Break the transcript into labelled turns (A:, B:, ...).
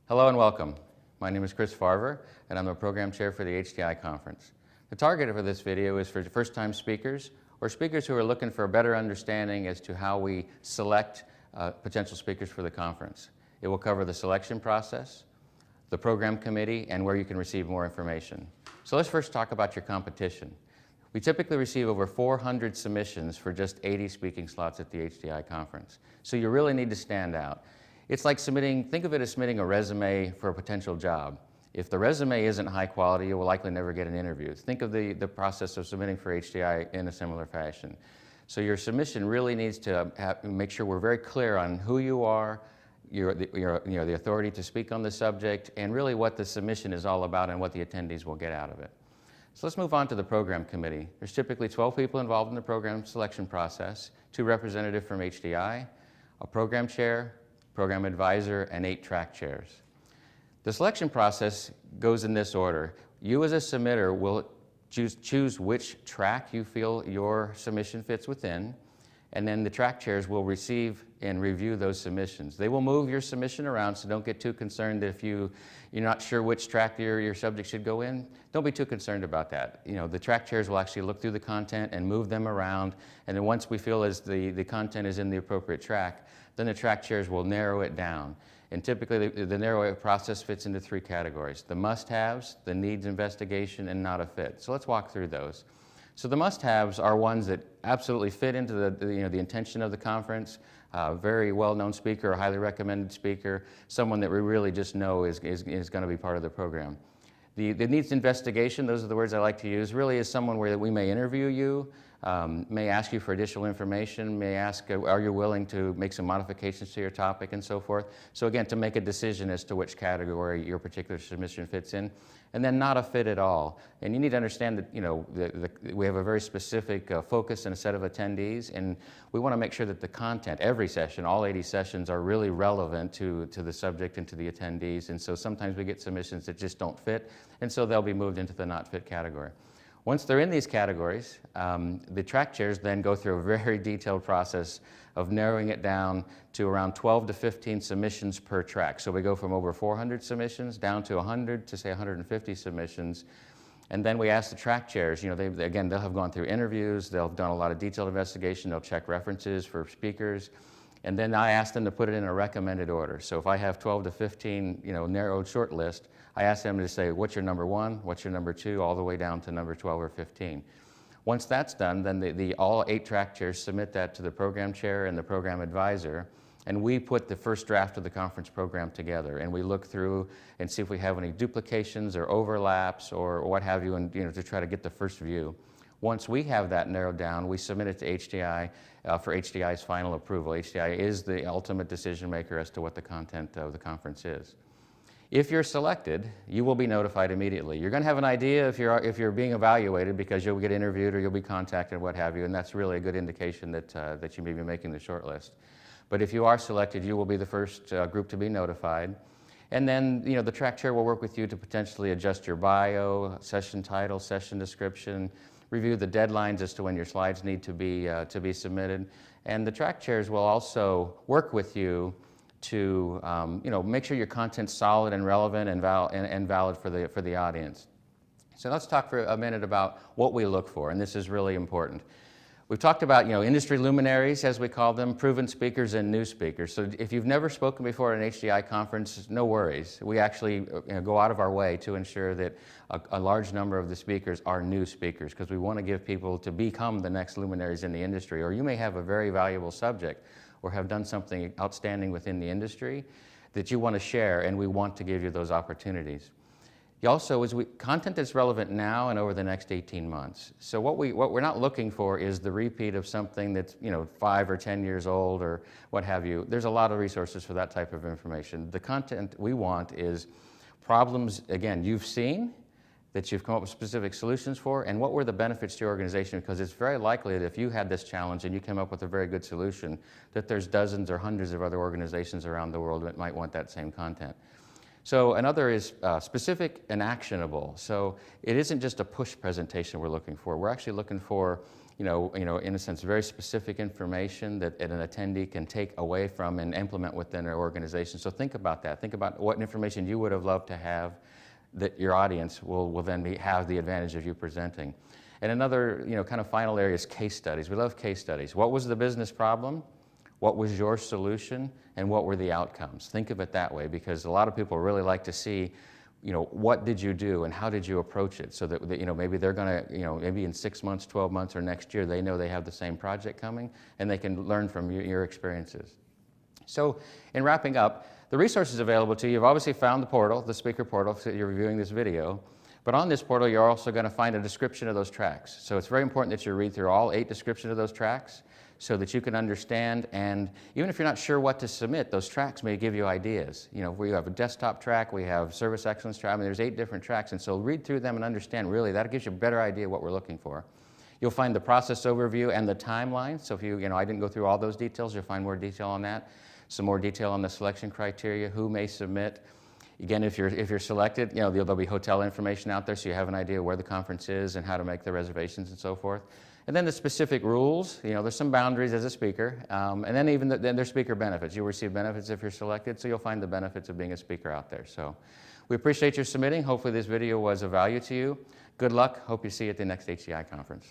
A: Hello and welcome. My name is Chris Farver, and I'm the program chair for the HDI conference. The target for this video is for first-time speakers or speakers who are looking for a better understanding as to how we select potential speakers for the conference. It will cover the selection process, the program committee, and where you can receive more information. So let's first talk about your competition. We typically receive over 400 submissions for just 80 speaking slots at the HDI conference. So you really need to stand out. It's like think of it as submitting a resume for a potential job. If the resume isn't high quality, you will likely never get an interview. Think of the process of submitting for HDI in a similar fashion. So your submission really needs to make sure we're very clear on who you are, the authority to speak on the subject, and really what the submission is all about and what the attendees will get out of it. So let's move on to the program committee. There's typically 12 people involved in the program selection process, 2 representatives from HDI, a program chair, program advisor, and 8 track chairs. The selection process goes in this order. You as a submitter will choose which track you feel your submission fits within, and then the track chairs will receive and review those submissions. They will move your submission around, so don't get too concerned if you're not sure which track your subject should go in. Don't be too concerned about that. The track chairs will actually look through the content and move them around, and then once we feel as the content is in the appropriate track, then the track chairs will narrow it down. And typically the narrow process fits into 3 categories: the must-haves, the needs investigation, and not a fit. So let's walk through those. So the must-haves are ones that absolutely fit into the intention of the conference. Very well-known speaker, a highly recommended speaker, someone that we really just know is going to be part of the program. The needs investigation, those are the words I like to use, really is someone where we may interview you, may ask you for additional information, may ask, are you willing to make some modifications to your topic and so forth. So again, to make a decision as to which category your particular submission fits in. And then not a fit at all. And you need to understand that we have a very specific focus and a set of attendees, and we want to make sure that the content, every session, all 80 sessions, are really relevant to the subject and to the attendees. And so sometimes we get submissions that just don't fit, and so they'll be moved into the not fit category. Once they're in these categories, the track chairs then go through a very detailed process of narrowing it down to around 12 to 15 submissions per track. So we go from over 400 submissions down to 100 to say 150 submissions. And then we ask the track chairs, they'll have gone through interviews, they'll have done a lot of detailed investigation, they'll check references for speakers. And then I ask them to put it in a recommended order. So if I have 12 to 15, narrowed short list, I ask them to say, what's your number 1, what's your number 2, all the way down to number 12 or 15. Once that's done, then all 8 track chairs submit that to the program chair and the program advisor, and we put the first draft of the conference program together, and we look through and see if we have any duplications or overlaps or what have you, and to try to get the first view. Once we have that narrowed down, we submit it to HDI for HDI's final approval. HDI is the ultimate decision maker as to what the content of the conference is. If you're selected, you will be notified immediately. You're going to have an idea if you're being evaluated because you'll get interviewed or you'll be contacted, what have you, and that's really a good indication that you may be making the short list. But if you are selected, you will be the first group to be notified. And then the track chair will work with you to potentially adjust your bio, session title, session description, review the deadlines as to when your slides need to be submitted. And the track chairs will also work with you to make sure your content's solid and relevant and valid for the audience. So let's talk for a minute about what we look for, and this is really important. We've talked about industry luminaries, as we call them, proven speakers and new speakers. So if you've never spoken before at an HDI conference, no worries. We actually go out of our way to ensure that a large number of the speakers are new speakers, because we want to give people to become the next luminaries in the industry. Or you may have a very valuable subject or have done something outstanding within the industry that you want to share, and we want to give you those opportunities. Also, content that's relevant now and over the next 18 months. So what we're not looking for is the repeat of something that's 5 or 10 years old or what have you. There's a lot of resources for that type of information. The content we want is problems, again, you've seen, that you've come up with specific solutions for, and what were the benefits to your organization, because it's very likely that if you had this challenge and you came up with a very good solution, that there's dozens or hundreds of other organizations around the world that might want that same content. So another is specific and actionable. So it isn't just a push presentation we're looking for. We're actually looking for in a sense, very specific information that an attendee can take away from and implement within their organization. So think about that. Think about what information you would have loved to have that your audience will then have the advantage of you presenting. And another, kind of final area is case studies. We love case studies. What was the business problem? What was your solution? And what were the outcomes? Think of it that way, because a lot of people really like to see, what did you do and how did you approach it, so that maybe they're going to, maybe in 6 months, 12 months, or next year, they know they have the same project coming, and they can learn from your experiences. So in wrapping up, the resources available to you, you've obviously found the portal, the speaker portal, so you're reviewing this video. But on this portal, you're also going to find a description of those tracks. So it's very important that you read through all 8 descriptions of those tracks so that you can understand, and even if you're not sure what to submit, those tracks may give you ideas. We have a desktop track, we have service excellence track, there's 8 different tracks, and so read through them and understand, really, that gives you a better idea of what we're looking for. You'll find the process overview and the timeline, so if I didn't go through all those details, you'll find more detail on that. Some more detail on the selection criteria, who may submit. Again, if you're selected, there'll be hotel information out there so you have an idea where the conference is and how to make the reservations and so forth. And then the specific rules, there's some boundaries as a speaker, and then even then there's speaker benefits. You'll receive benefits if you're selected, so you'll find the benefits of being a speaker out there. So we appreciate your submitting. Hopefully this video was of value to you. Good luck. Hope you see you at the next HDI conference.